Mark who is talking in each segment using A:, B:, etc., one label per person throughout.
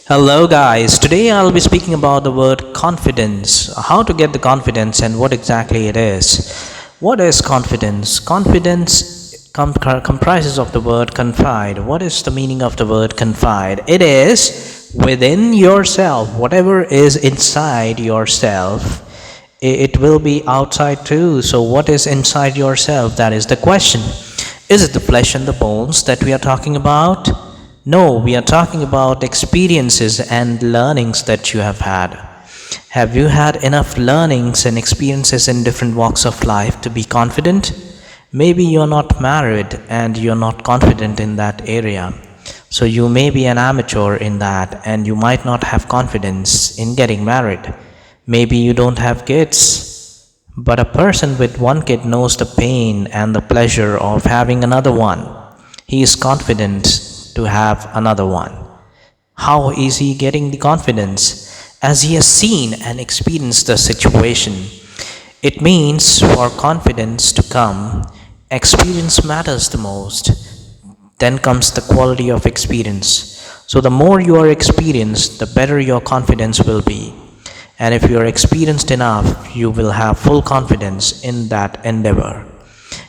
A: Hello, guys. Today I'll be speaking about the word confidence, how to get the confidence, and what exactly it is. What is confidence? Confidence comprises of the word confide. What is the meaning of the word confide? It is within yourself, whatever is inside yourself. It will be outside too. So, what is inside yourself? That is the question. Is it the flesh and the bones that we are talking about? No, we are talking about experiences and learnings that you have had. Have you had enough learnings and experiences in different walks of life to be confident? Maybe you're not married and you're not confident in that area. So you may be an amateur in that and you might not have confidence in getting married. Maybe you don't have kids. But a person with one kid knows the pain and the pleasure of having another one. He is confident to have another one. How is he getting the confidence? As he has seen and experienced the situation. It means for confidence to come, experience matters the most. Then comes the quality of experience. So the more you are experienced, the better your confidence will be. And if you are experienced enough, you will have full confidence in that endeavor.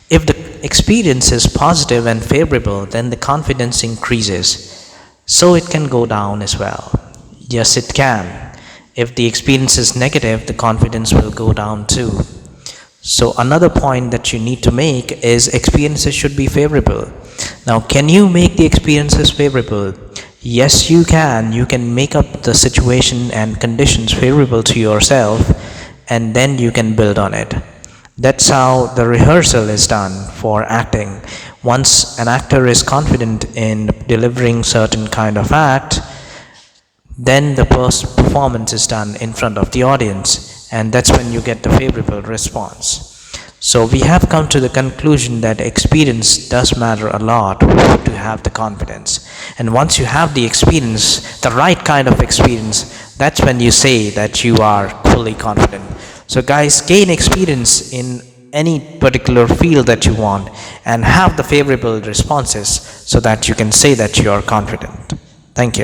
A: If the experience is positive and favorable, then the confidence increases. So it can go down as well. Yes, it can. If the experience is negative, the confidence will go down too. So another point that you need to make is experiences should be favorable. Now, can you make the experiences favorable? Yes, you can. You can make up the situation and conditions favorable to yourself, and then you can build on it. That's how the rehearsal is done for acting. Once an actor is confident in delivering certain kind of act, then the performance is done in front of the audience, and that's when you get the favorable response. So we have come to the conclusion that experience does matter a lot to have the confidence. And once you have the experience, the right kind of experience, that's when you say that you are fully confident. So guys, gain experience in any particular field that you want and have the favorable responses so that you can say that you are confident. Thank you.